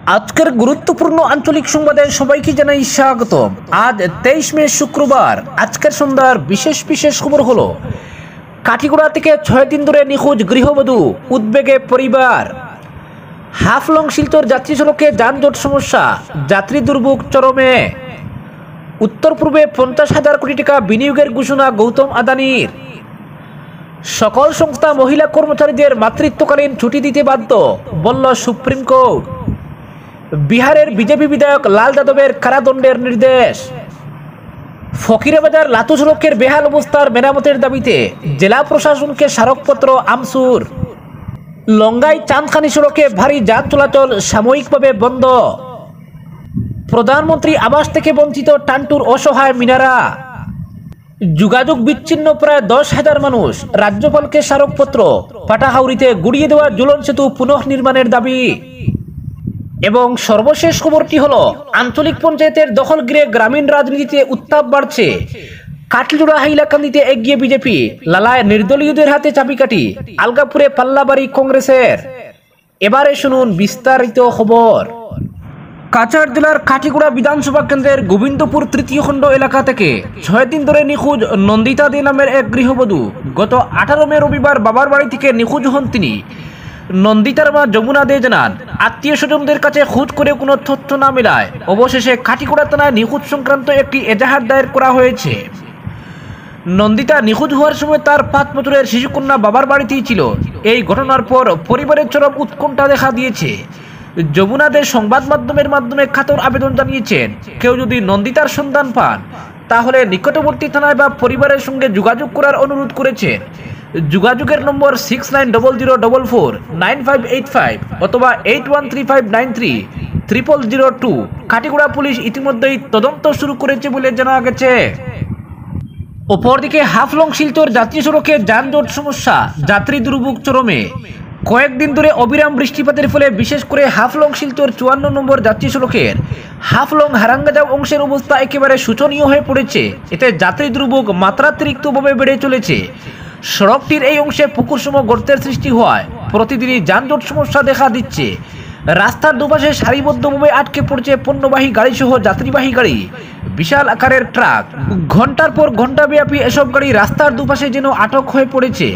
আজকের গুরুত্বপূর্ণ আঞ্চলিক সংবাদে সবাইকে জানাই স্বাগতম। আজ 23 মে শুক্রবার। আজকের সন্ধ্যার বিশেষ বিশেষ খবর হলো কাঠিগড়া থেকে 6 দিন ধরে নিখোঁজ গৃহবধূ, উদ্বেগে পরিবার। হাফলং শিলচর যাত্রী সড়কে যানজট সমস্যা, যাত্রী দুর্ভোগ চরমে। উত্তর পূর্বে 50,000 কোটি টাকা বিনিয়োগের ঘোষণা গৌতম আদানির। সকল সংস্থা মহিলা কর্মচারীদের মাতৃত্বকালীন ছুটি দিতে বাধ্য, বলল সুপ্রিম কোর্ট। বিহারের বিজেপি বিধায়ক লাল যাদবের কারাদণ্ডের নির্দেশ। ফকিরাবাজার লাতু সড়কের বেহাল অবস্থার মেরামতের দাবিতে জেলা প্রশাসনকে স্মারকপত্র আমসুর। লঙ্গাই চাঁদখানি সড়কে ভারী যান চলাচল সাময়িকভাবে বন্ধ। প্রধানমন্ত্রী আবাস থেকে বঞ্চিত টান্টুর অসহায় মিনারা। যোগাযোগ বিচ্ছিন্ন প্রায় 10,000 মানুষ, রাজ্যপালকে স্মারকপত্র। পাটাহাউরিতে গুড়িয়ে দেওয়া ঝুলন সেতু পুনঃনির্মাণের দাবি। এবং সর্বশেষ খবরটি হলো আঞ্চলিক পঞ্চায়েতের দখল ঘিরে গ্রামীণ রাজনীতিতে উত্তাপ বাড়ছে। কাটলিজোড়া হাইলাকান্দিতে এগিয়ে বিজেপি, লালায় নির্দলীয়দের হাতে চাবিকাঠি, আলগাপুরে পাল্লাবাড়ি কংগ্রেসের। এবারে শুনুন বিস্তারিত খবর। কাছাড় জেলার কাঠিগড়া বিধানসভা কেন্দ্রের গোবিন্দপুর তৃতীয় খণ্ড এলাকা থেকে 6 দিন ধরে নিখোঁজ নন্দিতা দে নামের এক গৃহবধূ। গত 18 মে রবিবার বাবার বাড়ি থেকে নিখোঁজ হন তিনি। নন্দিতার মা যমুনা দে জানান, আত্মীয় স্বজনদের কাছে খোঁজ করে কোনো তথ্য না মেলায় অবশেষে কাঠিগড়া থানায় নিখোঁজ সংক্রান্ত একটি এজাহার দায়ের করা হয়েছে। নন্দিতা নিখোঁজ হওয়ার সময় তার 5 বছরের শিশুকন্যা বাবার বাড়িতেই ছিল। এই ঘটনার পর পরিবারের চরম উৎকণ্ঠা দেখা দিয়েছে। যমুনা দে সংবাদ মাধ্যমের মাধ্যমে কাতর আবেদন জানিয়েছেন, কেউ যদি নন্দিতার সন্ধান পান তাহলে নিকটবর্তী থানায় বা পরিবারের সঙ্গে যোগাযোগ করার অনুরোধ করেছেন। যোগাযোগের নম্বর 6900449585 অথবা 8135930002। কাঠিগড়া পুলিশ ইতিমধ্যেই তদন্ত শুরু করেছে বলে জানা গেছে। অপরদিকে হাফলং শিলচর যাত্রী সড়কে যানজট সমস্যা, যাত্রী দুর্ভোগ চরমে। কয়েকদিন ধরে অবিরাম বৃষ্টিপাতের ফলে বিশেষ করে হাফলং শিলচর 54 নম্বর যাত্রী সড়কের হাফলং হারাঙ্গাজাও অংশের অবস্থা একেবারে শোচনীয় হয়ে পড়েছে। এতে যাত্রী দুর্ভোগ মাত্রাতিরিক্তভাবে বেড়ে চলেছে। সড়কটির এই অংশে পুকুরসম গর্তের সৃষ্টি হওয়ায় প্রতিদিনই যানজট সমস্যা দেখা দিচ্ছে। রাস্তার দুপাশে সারিবদ্ধভাবে আটকে পড়ছে পণ্যবাহী গাড়ি সহ যাত্রীবাহী গাড়ি, বিশাল আকারের ট্রাক। ঘন্টার পর ঘন্টা ব্যাপী এসব গাড়ি রাস্তার দুপাশে যেন আটক হয়ে পড়েছে।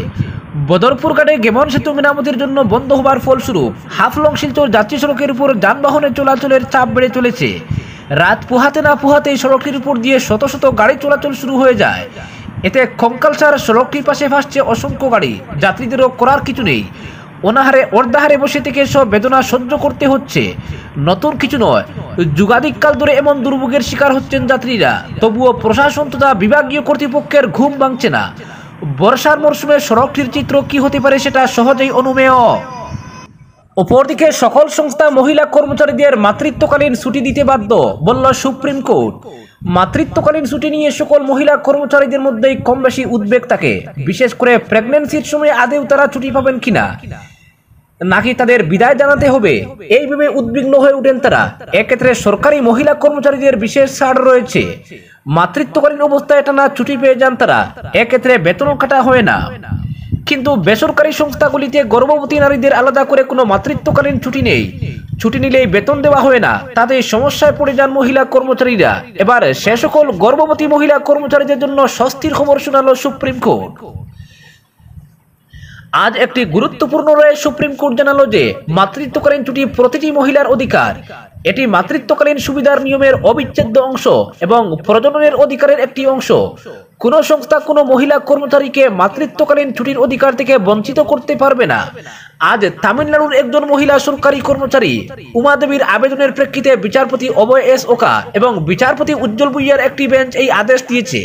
বদরপুর ঘাটে গেমন সেতু মেরামতের জন্য বন্ধ হওয়ার ফলস্বরূপ হাফলং শিলচর যাত্রী সড়কের উপর যানবাহনের চলাচলের চাপ বেড়ে চলেছে। রাত পোহাতে না পোহাতেই সড়কটির উপর দিয়ে শত শত গাড়ি চলাচল শুরু হয়ে যায়। এতে কঙ্কালসার সড়কটির পাশে ভাসছে অসংখ্য গাড়ি, যাত্রীদেরও করার কিছু নেই। অনাহারে অর্ধাহারে বসে থেকে সব বেদনা সহ্য করতে হচ্ছে। নতুন কিছু নয়, যুগাধিককাল ধরে এমন দুর্ভোগের শিকার হচ্ছেন যাত্রীরা। তবুও প্রশাসন তথা বিভাগীয় কর্তৃপক্ষের ঘুম ভাঙছে না। বর্ষার মরশুমে সড়কটির চিত্র কি হতে পারে সেটা সহজেই অনুমেয়। অপরদিকে সকল সংস্থা মহিলা কর্মচারীদের মাতৃত্বকালীন ছুটি দিতে বাধ্য, বলল সুপ্রিম কোর্ট। মাতৃত্বকালীন ছুটি নিয়ে সকল মহিলা কর্মচারীদের মধ্যেই কম বেশি উদ্বেগ থাকে। বিশেষ করে প্রেগন্যান্সির সময় আদেও তারা ছুটি পাবেন কিনা, নাকি তাদের বিদায় জানাতে হবে, এই ভেবে উদ্বিগ্ন হয়ে ওঠেন তারা। এক্ষেত্রে সরকারি মহিলা কর্মচারীদের বিশেষ ছাড় রয়েছে। মাতৃত্বকালীন অবস্থায় টানা ছুটি পেয়ে যান তারা, এক্ষেত্রে বেতনও কাটা হয় না। কিন্তু বেসরকারি সংস্থাগুলিতে গর্ভবতী নারীদের আলাদা করে কোনো মাতৃত্বকালীন ছুটি নেই। ছুটি নিলেই বেতন দেওয়া হয় না, তাতে সমস্যায় পড়ে যান মহিলা কর্মচারীরা। এবার সে সকল গর্ভবতী মহিলা কর্মচারীদের জন্য স্বস্তির খবর শোনালো সুপ্রিম কোর্ট। আজ একটি গুরুত্বপূর্ণ রায়ে সুপ্রিম কোর্ট জানালো যে মাতৃত্বকালীন ছুটি প্রতিটি মহিলার অধিকার। এটি মাতৃত্বকালীন সুবিধার নিয়মের অবিচ্ছেদ্য অংশ এবং প্রজননের অধিকারের একটি অংশ। কোন সংস্থা কোনো মহিলা কর্মচারীকে মাতৃত্বকালীন ছুটির অধিকার থেকে বঞ্চিত করতে পারবে না। আজ তামিলনাড়ুর একজন মহিলা সরকারি কর্মচারী উমা দেবীর আবেদনের প্রেক্ষিতে বিচারপতি অভয় এস ওকা এবং বিচারপতি উজ্জ্বল ভুইয়ার একটি বেঞ্চ এই আদেশ দিয়েছে।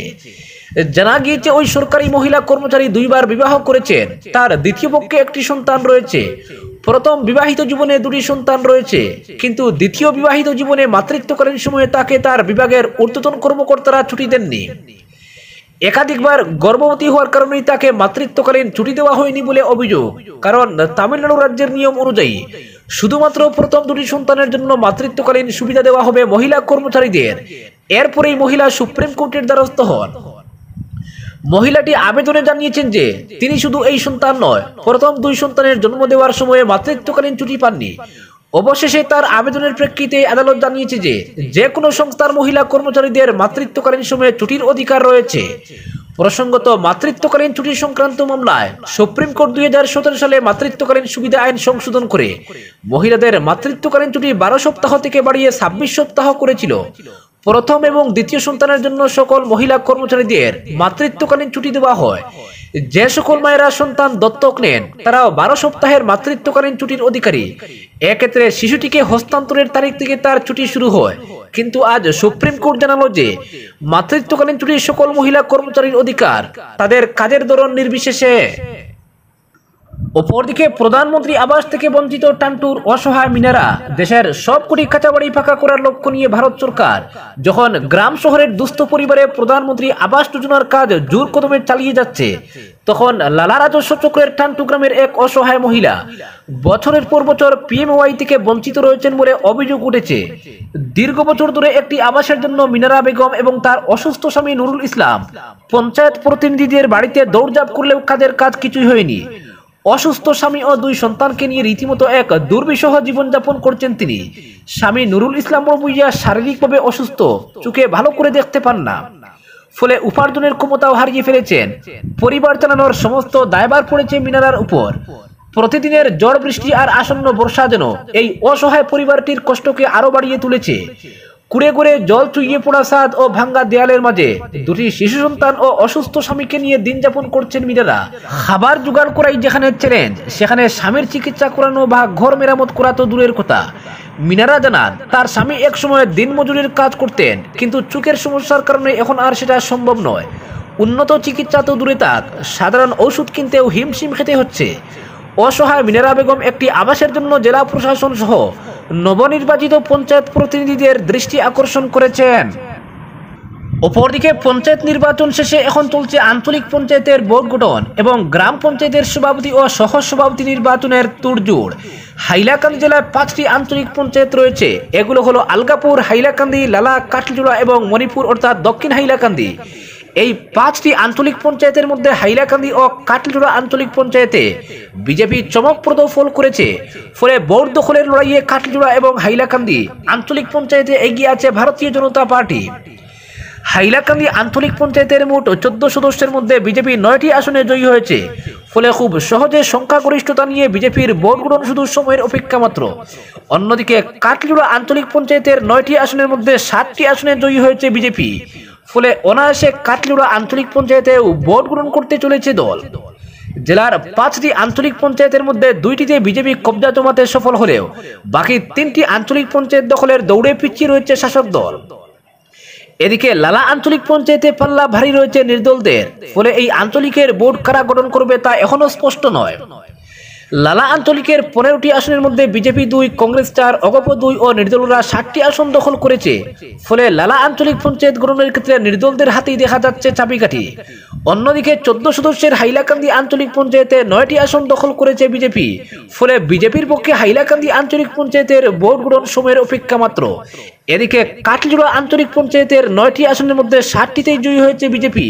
জানা গিয়েছে ওই সরকারি মহিলা কর্মচারী 2 বার বিবাহ করেছেন। তার দ্বিতীয় পক্ষে একটি সন্তান রয়েছে। প্রথম বিবাহিত জীবনে 2টি সন্তান রয়েছে, কিন্তু দ্বিতীয় বিবাহিত জীবনে মাতৃত্বকালীন সময়ে তাকে তার বিভাগের ঊর্ধ্বতন কর্মকর্তারা ছুটি দেননি। একাধিকবার গর্ভবতী হওয়ার কারণেই তাকে মাতৃত্বকালীন ছুটি দেওয়া হয়নি বলে অভিযোগ। কারণ তামিলনাড়ু রাজ্যের নিয়ম অনুযায়ী শুধুমাত্র প্রথম 2টি সন্তানের জন্য মাতৃত্বকালীন সুবিধা দেওয়া হবে মহিলা কর্মচারীদের। এরপরেই মহিলা সুপ্রিম কোর্টের দ্বারস্থ হন। মহিলাটি আবেদনে জানিয়েছেন যে তিনি শুধু এই সন্তান নয়, প্রথম 2 সন্তানের জন্ম দেওয়ার সময়ে মাতৃত্বকালীন ছুটি পাননি। অবশেষে তার আবেদনের প্রেক্ষিতে আদালত জানিয়েছে যে কোনো সংস্থার মহিলা কর্মচারীদের মাতৃত্বকালীন সময়ে ছুটির অধিকার রয়েছে। প্রসঙ্গত, মাতৃত্বকালীন ছুটি সংক্রান্ত মামলায় সুপ্রিম কোর্ট 2017 সালে মাতৃত্বকালীন সুবিধা আইন সংশোধন করে মহিলাদের মাতৃত্বকালীন ছুটি 12 সপ্তাহ থেকে বাড়িয়ে 26 সপ্তাহ করেছিল। প্রথম এবং দ্বিতীয় সন্তানের জন্য সকল মহিলা কর্মচারীদের মাতৃত্বকালীন ছুটি দেওয়া হয়। যে সকল মায়েরা সন্তান দত্তক নেন তারাও 12 সপ্তাহের মাতৃত্বকালীন ছুটির অধিকারী। এক্ষেত্রে শিশুটিকে হস্তান্তরের তারিখ থেকে তার ছুটি শুরু হয়। কিন্তু আজ সুপ্রিম কোর্ট জানালো যে মাতৃত্বকালীন ছুটি সকল মহিলা কর্মচারীর অধিকার, তাদের কাজের ধরন নির্বিশেষে। অপরদিকে প্রধানমন্ত্রী আবাস থেকে বঞ্চিত টান্টুর অসহায় মিনারা। দেশের সবকটি কাঁচা বাড়ি ফাঁকা করার লক্ষ্য নিয়ে ভারত সরকার যখন গ্রাম শহরের দুস্থ পরিবারে প্রধানমন্ত্রী আবাস যোজনার কাজ জোর কদমে চালিয়ে যাচ্ছে, তখন লালা রাজস্ব চক্রের টান্টু গ্রামের এক অসহায় মহিলা বছরের পর বছর পিএমওয়াই থেকে বঞ্চিত রয়েছেন বলে অভিযোগ উঠেছে। দীর্ঘ বছর ধরে একটি আবাসের জন্য মিনারা বেগম এবং তার অসুস্থ স্বামী নুরুল ইসলাম পঞ্চায়েত প্রতিনিধিদের বাড়িতে দৌড়ঝাঁপ করলেও কাজের কাজ কিছুই হয়নি। অসুস্থ স্বামী ও 2 সন্তানকে নিয়ে রীতিমতো এক দুর্বিষহ জীবনযাপন করছেন তিনি। স্বামী নুরুল ইসলাম ভূঁইয়া শারীরিকভাবে অসুস্থ, চোখে ভালো করে দেখতে পান না, ফলে উপার্জনের ক্ষমতাও হারিয়ে ফেলেছেন। পরিবার চালানোর সমস্ত দায়ভার পড়েছে মিনারার উপর। প্রতিদিনের ঝড় বৃষ্টি আর আসন্ন বর্ষা যেন এই অসহায় পরিবারটির কষ্টকে আরো বাড়িয়ে তুলেছে। কুড়ে কুড়ে জল চুইয়ে পড়া ছাদ ও ভাঙ্গা দেয়ালের মাঝে 2টি শিশু সন্তান ও অসুস্থ স্বামীকে নিয়ে দিন যাপন করছেন মিনারা। খাবার জোগাড় করাই যেখানে চ্যালেঞ্জ, সেখানে স্বামীর চিকিৎসা করানো বা ঘর মেরামত করা তো দূরের কথা। মিনারা জানান তার স্বামী এক সময় দিন মজুরির কাজ করতেন, কিন্তু চোখের সমস্যার কারণে এখন আর সেটা সম্ভব নয়। উন্নত চিকিৎসা তো দূরে থাক, সাধারণ ওষুধ কিনতেও হিমশিম খেতে হচ্ছে। অসহায় মিনারা বেগম একটি আবাসের জন্য জেলা প্রশাসন সহ নবনির্বাচিত পঞ্চায়েত প্রতিনিধিদের দৃষ্টি আকর্ষণ করেছেন। অপরদিকে পঞ্চায়েত নির্বাচন শেষে এখন চলছে আঞ্চলিক পঞ্চায়েতের বোর্ড গঠন এবং গ্রাম পঞ্চায়েতের সভাপতি ও সহ সভাপতি নির্বাচনের তোড়জোড়। হাইলাকান্দি জেলায় 5টি আঞ্চলিক পঞ্চায়েত রয়েছে। এগুলো হলো আলগাপুর, হাইলাকান্দি, লালা, কাটলিজোড়া এবং মণিপুর অর্থাৎ দক্ষিণ হাইলাকান্দি। এই 5টি আঞ্চলিক পঞ্চায়েতের মধ্যে হাইলাকান্দি ও কাটলিজোড়া আঞ্চলিক পঞ্চায়েতে বিজেপি চমকপ্রদ ফল করেছে। ফলে বোর্ড দখলের লড়াইয়ে কাটলিজোড়া এবং হাইলাকান্দি আঞ্চলিক পঞ্চায়েতে এগিয়ে আছে ভারতীয় জনতা পার্টি। হাইলাকান্দি আঞ্চলিক পঞ্চায়েতের মোট 14 সদস্যের মধ্যে বিজেপি 9টি আসনে জয়ী হয়েছে। ফলে খুব সহজে সংখ্যাগরিষ্ঠতা নিয়ে বিজেপির ভোট গ্রহণ শুধু সময়ের অপেক্ষা মাত্র। অন্যদিকে কাটলিজোড়া আঞ্চলিক পঞ্চায়েতের 9টি আসনের মধ্যে 7টি আসনে জয়ী হয়েছে বিজেপি। ফলে অনায়াসে কাটলিজোড়া আঞ্চলিক পঞ্চায়েতেও ভোট গ্রহণ করতে চলেছে দল। জেলার 5টি আঞ্চলিক পঞ্চায়েতের মধ্যে 2টিতে বিজেপি কবজা জমাতে সফল হলেও বাকি 3টি আঞ্চলিক পঞ্চায়েত দখলের দৌড়ে পিছিয়ে রয়েছে শাসক দল। এদিকে লালা আঞ্চলিক পঞ্চায়েতে পাল্লা ভারী রয়েছে নির্দলদের। ফলে এই আঞ্চলিকের বোর্ড কারা গঠন করবে তা এখনো স্পষ্ট নয়। লালা আঞ্চলিকের 15টি আসনের মধ্যে বিজেপি 2, কংগ্রেস 4, অগপ 2 ও নির্দলরা 7টি আসন দখল করেছে। ফলে লালা আঞ্চলিক পঞ্চায়েত গঠনের ক্ষেত্রে নির্দলদের হাতেই দেখা যাচ্ছে চাবিকাঠি। অন্যদিকে 14 সদস্যের হাইলাকান্দি আঞ্চলিক পঞ্চায়েতে 9টি আসন দখল করেছে বিজেপি। ফলে বিজেপির পক্ষে হাইলাকান্দি আঞ্চলিক পঞ্চায়েতের ভোট গ্রহণ সময়ের অপেক্ষা মাত্র। এদিকে কাটলিজোড়া আঞ্চলিক পঞ্চায়েতের 9টি আসনের মধ্যে 7টিতেই জয়ী হয়েছে বিজেপি।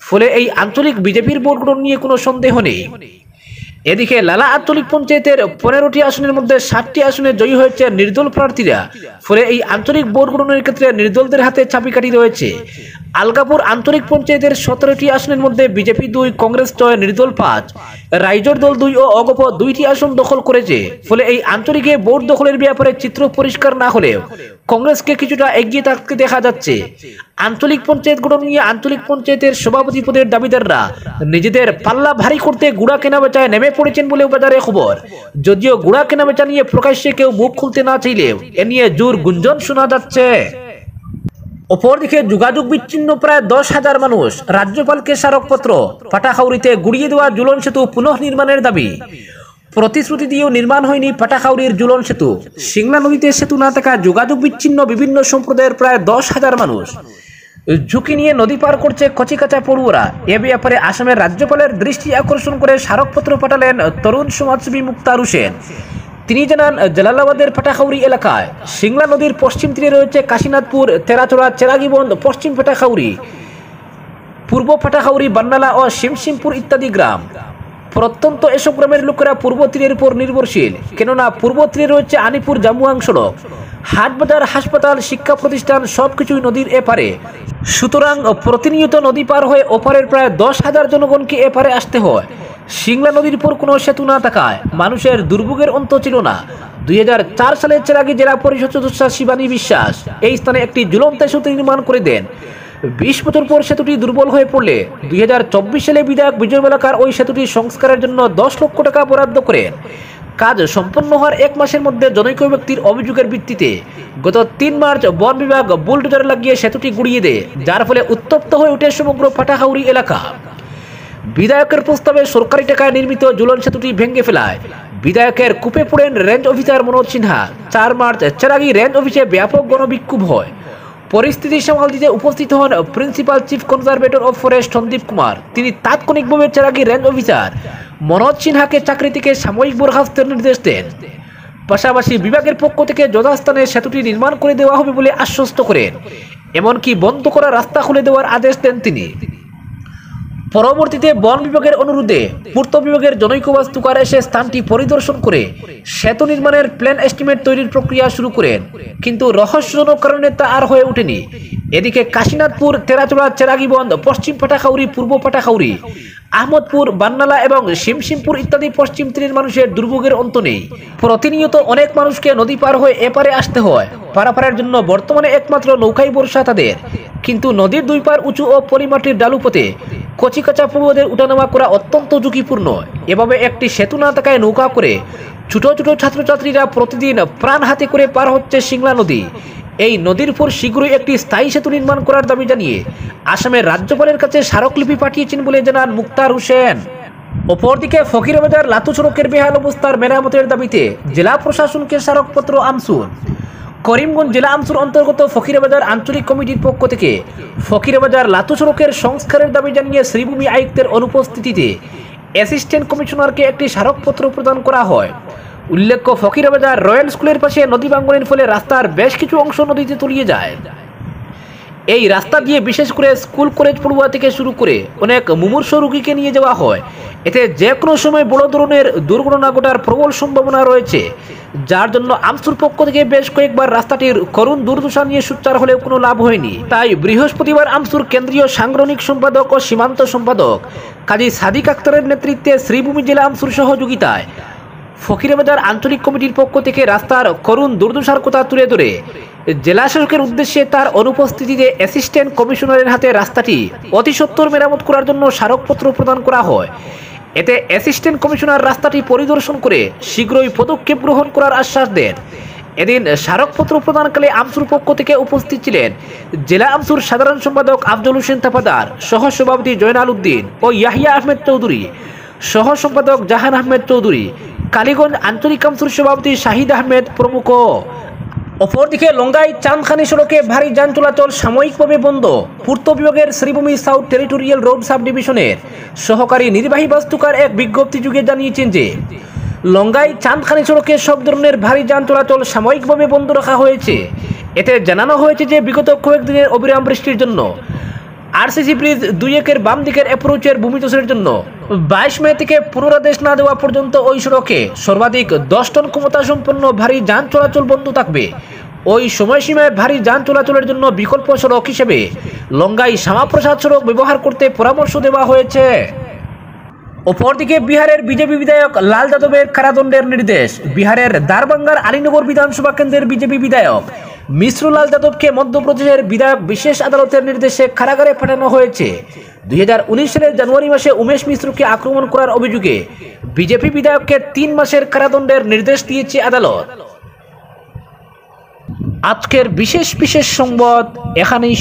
ফলে এই আঞ্চলিক বিজেপির ভোট গ্রহণ নিয়ে কোনো সন্দেহ নেই। এদিকে লালা আঞ্চলিক পঞ্চায়েতের 15টি আসনের মধ্যে 7টি আসনে জয়ী হয়েছে নির্দল প্রার্থীরা। ফলে এই আঞ্চলিক ভোট গ্রহণের ক্ষেত্রে নির্দলদের হাতে চাবিকাঠি রয়েছে। আলগাপুর আঞ্চলিক পঞ্চায়েতের 17টি আসনের মধ্যে বিজেপি 2, কংগ্রেস 6, নির্দল 5, রাইজোর দল 2 ও অগপ 2টি আসন দখল করেছে। ফলে এই আঞ্চলিকে ভোট দখলের ব্যাপারে চিত্র পরিষ্কার না হলেও কংগ্রেসকে কিছুটা এগিয়ে থাকতে দেখা যাচ্ছে। আঞ্চলিক পঞ্চায়েত গঠন নিয়ে আঞ্চলিক পঞ্চায়েতের সভাপতি পদের দাবিদাররা নিজেদের পাল্লা ভারী করতে গুড়া কেনাবেচায় নেমে পড়েছেন বলেও বাজারে খবর। যদিও গুড়া কেনাবেচা নিয়ে প্রকাশ্যে কেউ মুখ খুলতে না চাইলেও এ নিয়ে জোর গুঞ্জন শোনা যাচ্ছে। অপরদিকে যোগাযোগ বিচ্ছিন্ন প্রায় 10,000 মানুষ। রাজ্যপালকে স্মারকপত্র। পাটাখাউরিতে গুড়িয়ে দেওয়া ঝুলন সেতু পুনঃনির্মাণের দাবি। প্রতিশ্রুতি দিয়েও নির্মাণ হয়নি পাটাখাউরির ঝুলন সেতু। সিংলা নদীতে সেতু না থাকা যোগাযোগ বিচ্ছিন্ন বিভিন্ন সম্প্রদায়ের প্রায় 10,000 মানুষ ঝুঁকি নিয়ে নদী পার করছে কচিকাঁচা পড়ুয়ারা। এ ব্যাপারে আসামের রাজ্যপালের দৃষ্টি আকর্ষণ করে স্মারকপত্র পাঠালেন তরুণ সমাজসেবী মুক্তার হোসেন। তিনি জানান, জালালাবাদের পাটাখাউরি এলাকায় সিংলা নদীর পশ্চিম তীরে রয়েছে কাশীনাথপুর, তেরাচড়া, চেরাগীবন্ধ, পশ্চিম পাটাখাউরি, পূর্ব পাটাখাউরি, বান্নালা ও শিমশিমপুর ইত্যাদি গ্রাম। প্রত্যন্ত এসব গ্রামের লোকেরা পূর্ব তীরের উপর নির্ভরশীল, কেননা পূর্ব তীরে রয়েছে আনিপুর জামুয়াং সড়ক, হাটবাজার, হাসপাতাল, শিক্ষা প্রতিষ্ঠান সবকিছুই নদীর এপারে। সুতরাং প্রতিনিয়ত নদী পার হয়ে ওপারের প্রায় 10,000 জনগণকে এপারে আসতে হয়। সিংলা নদীর উপর কোনো সেতু না থাকায় মানুষের দুর্ভোগের অন্ত ছিল না। 2004 সালের চেরাগী জেলা পরিষদ সদস্য শিবানী বিশ্বাস এই স্থানে একটি ঝুলন্ত সেতু নির্মাণ করে দেন। 20 বছর পর সেতুটি দুর্বল হয়ে পড়লে 2024 সালে বিধায়ক বিজয় মালাকার ওই সেতুটি সংস্কারের জন্য 10 লক্ষ টাকা বরাদ্দ করেন। কাজ সম্পন্ন হওয়ার 1 মাসের মধ্যে জনৈক ব্যক্তির অভিযোগের ভিত্তিতে গত 3 মার্চ বন বিভাগ বুলডোজার লাগিয়ে সেতুটি গুড়িয়ে দেয়, যার ফলে উত্তপ্ত হয়ে ওঠে সমগ্র ফাটাহাউড়ি এলাকা। বিধায়কের প্রস্তাবে সরকারি টাকায় নির্মিত ঝুলন সেতুটি ভেঙে ফেলায় বিধায়কের কূপে পড়েন range officer Manoj Sinha. 4 March Cheragi range অফিসে ব্যাপক গণবিক্ষোভ হয়। পরিস্থিতি সামাল দিতে উপস্থিত হন principal chief conservator of forest Sandeep Kumar. তিনি তাৎক্ষণিকভাবে চেরাগী রেঞ্জ অফিসার মনোজ সিনহাকে চাকরি থেকে সাময়িক বরখাস্তের নির্দেশ দেন। পাশাপাশি বিভাগের পক্ষ থেকে যথাস্থানে সেতুটি নির্মাণ করে দেওয়া হবে বলে আশ্বস্ত করেন। এমনকি বন্ধ করা রাস্তা খুলে দেওয়ার আদেশ দেন তিনি। পরবর্তীতে বন বিভাগের অনুরোধে পূর্ত বিভাগের জনৈক বাস্তুকার এসে স্থানটি পরিদর্শন করে সেতু নির্মাণের প্ল্যান এস্টিমেট তৈরির প্রক্রিয়া শুরু করেন, কিন্তু রহস্যজনক কারণে তা আর হয়ে ওঠেনি। এদিকে কাশীনাথপুর, তেরাচড়া, চেরাগীবন্ধ, পশ্চিম পাটাখাউড়ি, পূর্ব পাটাখাউড়ি, আহমদপুর, বান্নালা এবং শিমশিমপুর ইত্যাদি পশ্চিম তীরের মানুষের দুর্ভোগের অন্ত নেই। প্রতিনিয়ত অনেক মানুষকে নদী পার হয়ে এপারে আসতে হয়। পারাপারের জন্য বর্তমানে একমাত্র নৌকাই ভরসা তাদের, কিন্তু নদীর দুই পার উঁচু ও পলিমাটির ডালু পথে কচিকাঁচা পড়ুয়াদের উঠানামা করা অত্যন্ত ঝুঁকিপূর্ণ। এভাবে একটি সেতু না থাকায় নৌকা করে ছোট ছোট ছাত্রছাত্রীরা প্রতিদিন প্রাণ হাতে করে পার হচ্ছে সিংলা নদী। এই নদীর উপর শীঘ্রই একটি স্থায়ী সেতু নির্মাণ করার দাবি জানিয়ে আসামের রাজ্যপালের কাছে স্মারকলিপি পাঠিয়েছেন বলে জানান মুক্তার হোসেন। অপরদিকে ফকিরাবাজার লাতু সড়কের বেহাল অবস্থার মেরামতের দাবিতে জেলা প্রশাসনকে স্মারকপত্র আমসুর। করিমগঞ্জ জেলা আমসুর অন্তর্গত ফকিরাবাজার আঞ্চলিক কমিটির পক্ষ থেকে ফকিরাবাজার লাতু সড়কের সংস্কারের দাবি জানিয়ে শ্রীভূমি আয়ুক্তের অনুপস্থিতিতে অ্যাসিস্ট্যান্ট কমিশনারকে একটি স্মারকপত্র প্রদান করা হয়। উল্লেখ্য, ফকিরাবাজার রয়্যাল স্কুলের পাশে নদী ভাঙনের ফলে রাস্তার বেশ কিছু অংশ নদীতে তলিয়ে যায়। এই রাস্তা দিয়ে বিশেষ করে স্কুল কলেজ পড়ুয়া থেকে শুরু করে অনেক মুমূর্ষ রোগীকে নিয়ে যাওয়া হয়। এতে যে কোনো সময় বড় ধরনের দুর্ঘটনা ঘটার প্রবল সম্ভাবনা রয়েছে, যার জন্য আমসুর পক্ষ থেকে বেশ কয়েকবার রাস্তাটির করুণ দুর্দশা নিয়ে সোচ্চার হলেও কোনো লাভ হয়নি। তাই বৃহস্পতিবার আমসুর কেন্দ্রীয় সাংগঠনিক সম্পাদক ও সীমান্ত সম্পাদক কাজী সাদিক আক্তারের নেতৃত্বে শ্রীভূমি জেলা আমসুর সহযোগিতায় ফকিরাবাজার আঞ্চলিক কমিটির পক্ষ থেকে রাস্তার করুণ দুর্দশার কথা তুলে ধরে জেলা শাসকের উদ্দেশ্যে তার অনুপস্থিতিতে অ্যাসিস্ট্যান্ট কমিশনারের হাতে রাস্তাটি অতি সত্বর মেরামত করার জন্য স্মারকপত্র প্রদান করা হয়। এতে অ্যাসিস্ট্যান্ট কমিশনার রাস্তাটি পরিদর্শন করে শীঘ্রই পদক্ষেপ গ্রহণ করার আশ্বাস দেন। এদিন স্মারকপত্র প্রদানকালে আমসুর পক্ষ থেকে উপস্থিত ছিলেন জেলা আমসুর সাধারণ সম্পাদক আফজল হোসেন তাফাদার, সহ সভাপতি জয়নাল উদ্দিন ও ইয়াহিয়া আহমেদ চৌধুরী, সহ সম্পাদক জাহান আহমেদ চৌধুরী, কালীগঞ্জ আঞ্চলিক আমসুর সভাপতি শাহিদ আহমেদ প্রমুখ। অপরদিকে লঙ্গাই চাঁদখানি সড়কে ভারী যান চলাচল সাময়িকভাবে বন্ধ। পূর্ত বিভাগের Sribhumi south territorial road sub ডিভিশনের সহকারী নির্বাহী বাস্তুকার এক বিজ্ঞপ্তি যুগে জানিয়েছেন যে লঙ্গাই চাঁদখানি সড়কে সব ধরনের ভারী যান চলাচল সাময়িকভাবে বন্ধ রাখা হয়েছে। এতে জানানো হয়েছে যে বিগত কয়েকদিনের অবিরাম বৃষ্টির জন্য আরসিসি ব্রিজ 2-1 বাম দিকের অ্যাপ্রোচের ভূমিধসের জন্য 22 মে থেকে পুনরাদেশ না দেওয়া পর্যন্ত ওই সড়কে সর্বাধিক 10 টন ক্ষমতা সম্পন্ন ভারী যান চলাচল বন্ধ থাকবে। ওই সময়সীমায় ভারী যান চলাচলের জন্য বিকল্প সড়ক হিসেবে লঙ্গাই শ্যামাপ্রসাদ সড়ক ব্যবহার করতে পরামর্শ দেওয়া হয়েছে। অপরদিকে বিহারের বিজেপি বিধায়ক লাল যাদবের কারাদণ্ডের নির্দেশ। বিহারের দারবাঙ্গার আলীনগর বিধানসভা কেন্দ্রের বিজেপি বিধায়ক মিশ্র লাল যাদবকে মধ্যপ্রদেশের বিধায়ক বিশেষ আদালতের নির্দেশে কারাগারে পাঠানো হয়েছে। 2019 সালের জানুয়ারি মাসে উমেশ মিশ্রকে আক্রমণ করার অভিযোগে বিজেপি বিধায়ককে 3 মাসের কারাদণ্ডের নির্দেশ দিয়েছে আদালত। আজকের বিশেষ সংবাদ এখানেই।